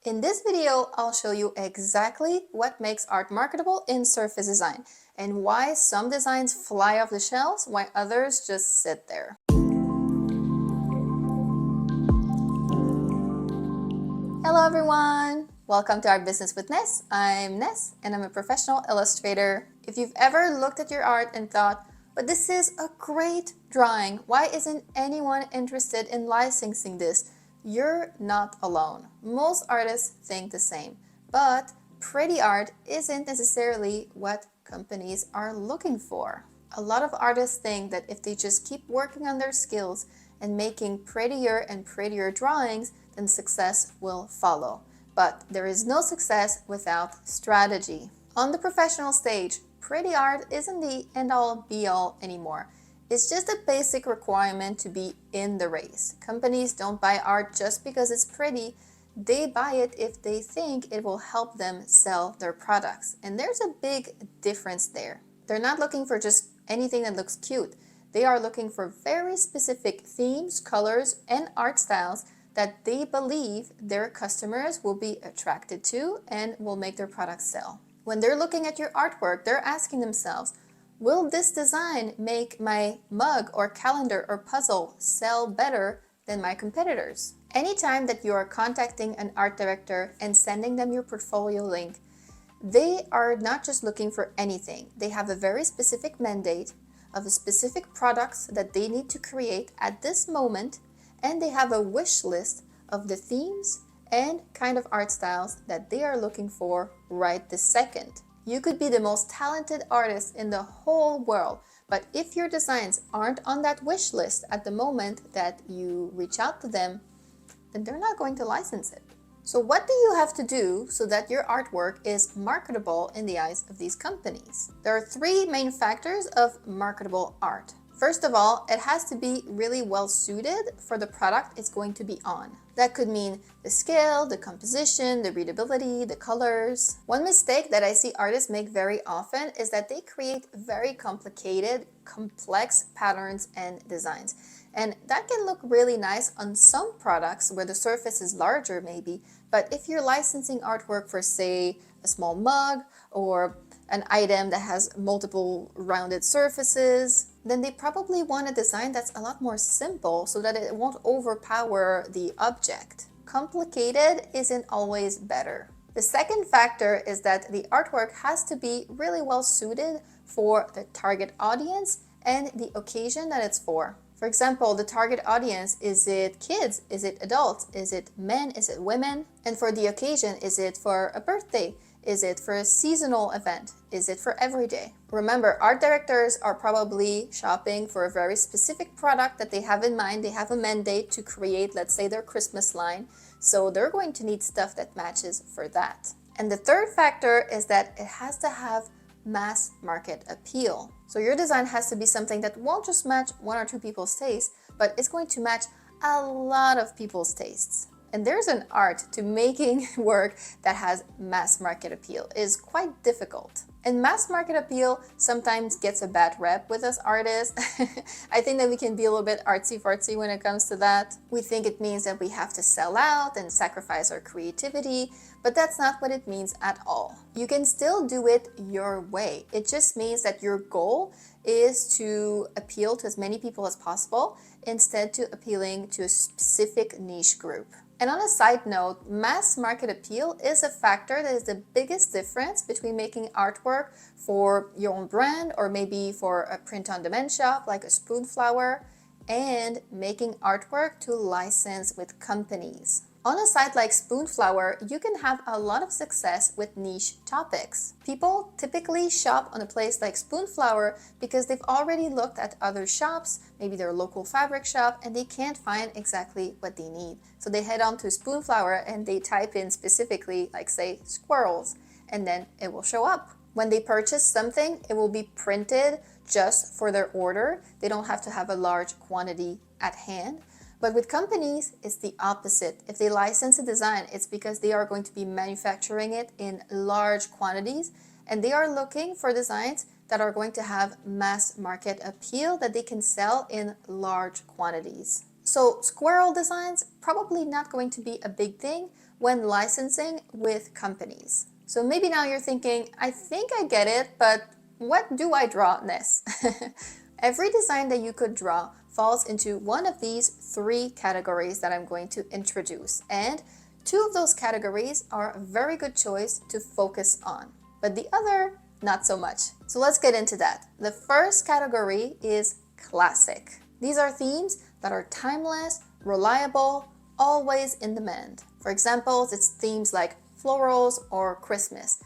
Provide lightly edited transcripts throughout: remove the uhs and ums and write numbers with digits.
In this video, I'll show you exactly what makes art marketable in surface design and why some designs fly off the shelves while others just sit there. Hello everyone! Welcome to Art Business with Ness. I'm Ness and I'm a professional illustrator. If you've ever looked at your art and thought, but this is a great drawing, why isn't anyone interested in licensing this? You're not alone. Most artists think the same, but pretty art isn't necessarily what companies are looking for. A lot of artists think that if they just keep working on their skills and making prettier and prettier drawings, then success will follow. But there is no success without strategy. On the professional stage, pretty art isn't the end-all be-all anymore. It's just a basic requirement to be in the race. Companies don't buy art just because it's pretty. They buy it if they think it will help them sell their products. And there's a big difference there. They're not looking for just anything that looks cute. They are looking for very specific themes, colors, and art styles that they believe their customers will be attracted to and will make their products sell. When they're looking at your artwork, they're asking themselves, will this design make my mug or calendar or puzzle sell better than my competitors? Anytime that you are contacting an art director and sending them your portfolio link, they are not just looking for anything. They have a very specific mandate of the specific products that they need to create at this moment, and they have a wish list of the themes and kind of art styles that they are looking for right this second. You could be the most talented artist in the whole world, but if your designs aren't on that wish list at the moment that you reach out to them, then they're not going to license it. So what do you have to do so that your artwork is marketable in the eyes of these companies? There are three main factors of marketable art. First of all, it has to be really well suited for the product it's going to be on. That could mean the scale, the composition, the readability, the colors. One mistake that I see artists make very often is that they create very complicated, complex patterns and designs. And that can look really nice on some products where the surface is larger maybe, but if you're licensing artwork for, say, a small mug or an item that has multiple rounded surfaces, then they probably want a design that's a lot more simple so that it won't overpower the object. Complicated isn't always better. The second factor is that the artwork has to be really well suited for the target audience and the occasion that it's for. For example, the target audience, is it kids? Is it adults? Is it men? Is it women? And for the occasion, is it for a birthday? Is it for a seasonal event? Is it for every day? Remember, art directors are probably shopping for a very specific product that they have in mind. They have a mandate to create, let's say, their Christmas line. So they're going to need stuff that matches for that. And the third factor is that it has to have mass market appeal. So your design has to be something that won't just match one or two people's tastes, but it's going to match a lot of people's tastes. And there's an art to making work that has mass market appeal. It is quite difficult. And mass market appeal sometimes gets a bad rep with us artists. I think that we can be a little bit artsy-fartsy when it comes to that. We think it means that we have to sell out and sacrifice our creativity, but that's not what it means at all. You can still do it your way. It just means that your goal is to appeal to as many people as possible instead to appealing to a specific niche group. And on a side note, mass market appeal is a factor that is the biggest difference between making artwork for your own brand or maybe for a print-on-demand shop like a Spoonflower and making artwork to license with companies. On a site like Spoonflower, you can have a lot of success with niche topics. People typically shop on a place like Spoonflower because they've already looked at other shops, maybe their local fabric shop, and they can't find exactly what they need. So they head on to Spoonflower and they type in specifically, like say, squirrels, and then it will show up. When they purchase something, it will be printed just for their order. They don't have to have a large quantity at hand. But with companies, it's the opposite. If they license a design, it's because they are going to be manufacturing it in large quantities, and they are looking for designs that are going to have mass market appeal that they can sell in large quantities. So squirrel designs, probably not going to be a big thing, when licensing with companies. So maybe now you're thinking, I think I get it, but what do I draw, Ness? Every design that you could draw falls into one of these three categories that I'm going to introduce. And two of those categories are a very good choice to focus on, but the other, not so much. So let's get into that. The first category is classic. These are themes that are timeless, reliable, always in demand. For example, it's themes like florals or Christmas.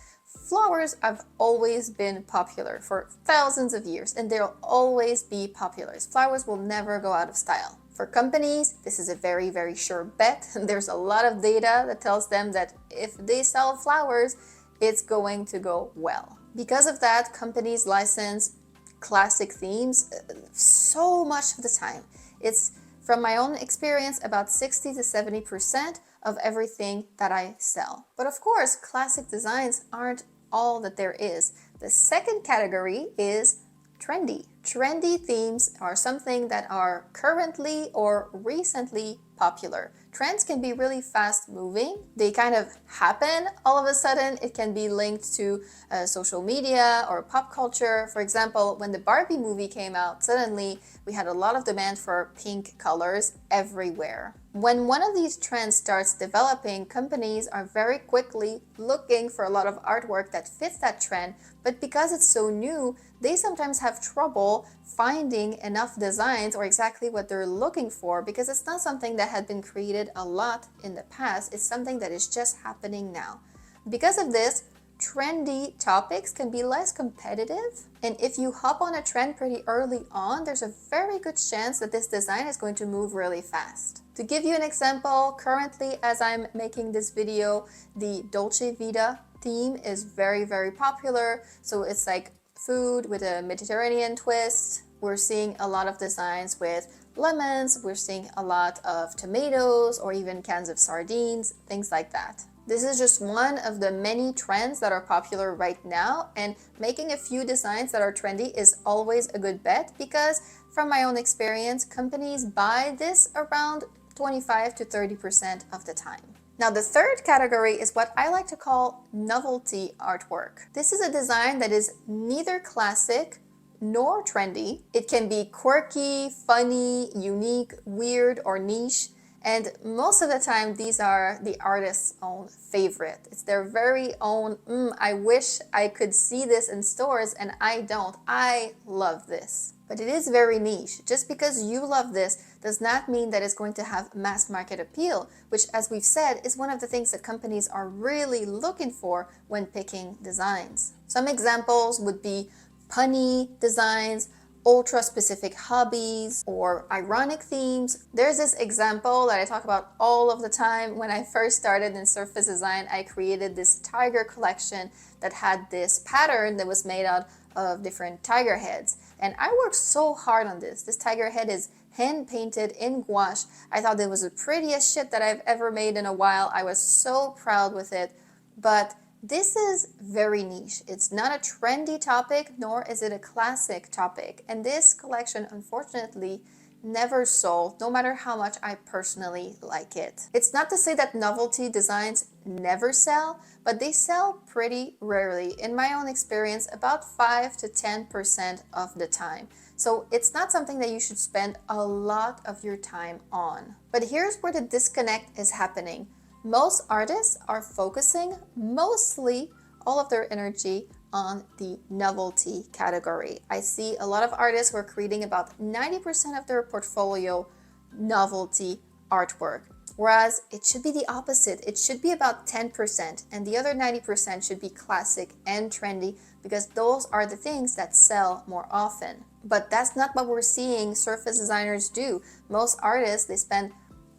Flowers have always been popular for thousands of years, and they'll always be popular. Flowers will never go out of style. For companies, this is a very, very sure bet. There's a lot of data that tells them that if they sell flowers, it's going to go well. Because of that, companies license classic themes so much of the time. It's, from my own experience, about 60 to 70% of everything that I sell. But of course, classic designs aren't all that there is. The second category is trendy. Trendy themes are something that are currently or recently popular. Trends can be really fast moving. They kind of happen all of a sudden. It can be linked to social media or pop culture. For example, when the Barbie movie came out, suddenly we had a lot of demand for pink colors everywhere. When one of these trends starts developing, companies are very quickly looking for a lot of artwork that fits that trend, but because it's so new, they sometimes have trouble finding enough designs or exactly what they're looking for, because it's not something that had been created a lot in the past. It's something that is just happening now. Because of this, trendy topics can be less competitive, and if you hop on a trend pretty early on, there's a very good chance that this design is going to move really fast. To give you an example, currently as I'm making this video, the Dolce Vita theme is very, very popular. So it's like food with a Mediterranean twist. We're seeing a lot of designs with lemons, we're seeing a lot of tomatoes or even cans of sardines, things like that. This is just one of the many trends that are popular right now, and making a few designs that are trendy is always a good bet because from my own experience, companies buy this around 25 to 30% of the time. Now, the third category is what I like to call novelty artwork. This is a design that is neither classic nor trendy. It can be quirky, funny, unique, weird, or niche. And most of the time, these are the artist's own favorite. It's their very own, I wish I could see this in stores and I don't. I love this. But it is very niche. Just because you love this does not mean that it's going to have mass market appeal, which, as we've said, is one of the things that companies are really looking for when picking designs. Some examples would be punny designs, ultra-specific hobbies, or ironic themes. There's this example that I talk about all of the time. When I first started in surface design, I created this tiger collection that had this pattern that was made out of different tiger heads. And I worked so hard on this. This tiger head is hand painted in gouache. I thought it was the prettiest shit that I've ever made in a while. I was so proud with it. But this is very niche. It's not a trendy topic, nor is it a classic topic. And this collection, unfortunately, never sold, no matter how much I personally like it. It's not to say that novelty designs never sell, but they sell pretty rarely. In my own experience, about 5 to 10% of the time. So it's not something that you should spend a lot of your time on. But here's where the disconnect is happening. Most artists are focusing mostly all of their energy on the novelty category. I see a lot of artists who are creating about 90% of their portfolio novelty artwork, whereas it should be the opposite. It should be about 10%, and the other 90% should be classic and trendy because those are the things that sell more often. But that's not what we're seeing surface designers do. Most artists, they spend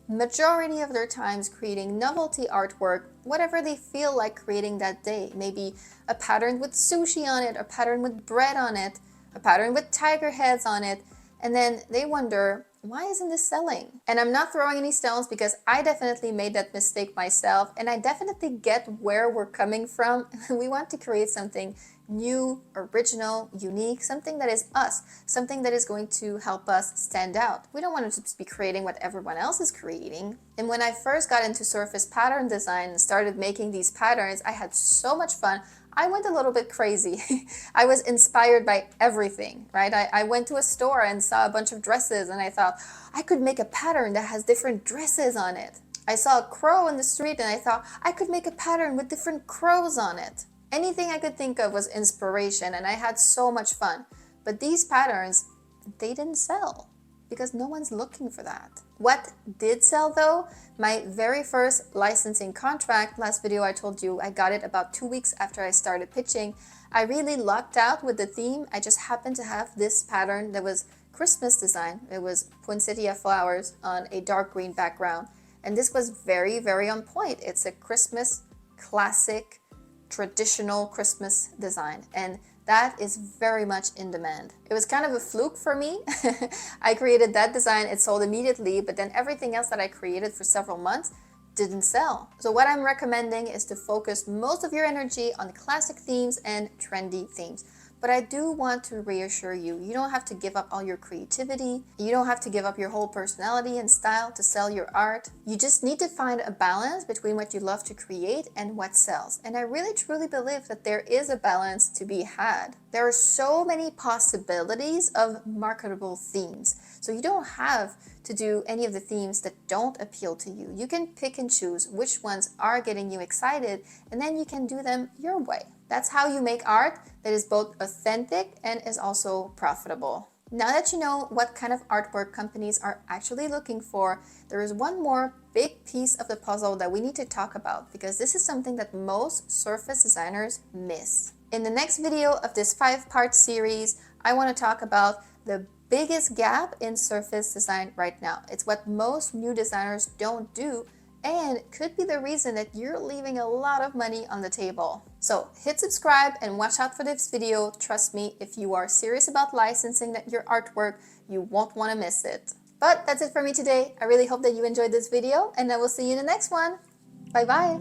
majority of their times creating novelty artwork, whatever they feel like creating that day. Maybe a pattern with sushi on it, a pattern with bread on it, a pattern with tiger heads on it, and then they wonder, why isn't this selling? And I'm not throwing any stones because I definitely made that mistake myself, and I definitely get where we're coming from. We want to create something new, original, unique, something that is us, something that is going to help us stand out. We don't want to just be creating what everyone else is creating. And when I first got into surface pattern design and started making these patterns, I had so much fun. I went a little bit crazy. I was inspired by everything, right? I went to a store and saw a bunch of dresses and I thought, I could make a pattern that has different dresses on it. I saw a crow in the street and I thought, I could make a pattern with different crows on it. Anything I could think of was inspiration and I had so much fun. But these patterns, they didn't sell because no one's looking for that. What did sell though? My very first licensing contract, last video I told you I got it about 2 weeks after I started pitching. I really lucked out with the theme. I just happened to have this pattern that was Christmas design. It was poinsettia flowers on a dark green background. And this was very, very on point. It's a Christmas classic, traditional Christmas design. And that is very much in demand. It was kind of a fluke for me. I created that design, it sold immediately, but then everything else that I created for several months didn't sell. So what I'm recommending is to focus most of your energy on classic themes and trendy themes. But I do want to reassure you, you don't have to give up all your creativity. You don't have to give up your whole personality and style to sell your art. You just need to find a balance between what you love to create and what sells. And I really truly believe that there is a balance to be had. There are so many possibilities of marketable themes. So you don't have to do any of the themes that don't appeal to you. You can pick and choose which ones are getting you excited, and then you can do them your way. That's how you make art that is both authentic and is also profitable. Now that you know what kind of artwork companies are actually looking for, there is one more big piece of the puzzle that we need to talk about, because this is something that most surface designers miss. In the next video of this 5-part series, I want to talk about the biggest gap in surface design right now. It's what most new designers don't do, and could be the reason that you're leaving a lot of money on the table. So hit subscribe and watch out for this video. Trust me, if you are serious about licensing your artwork, you won't want to miss it. But that's it for me today. I really hope that you enjoyed this video, and I will see you in the next one. Bye bye.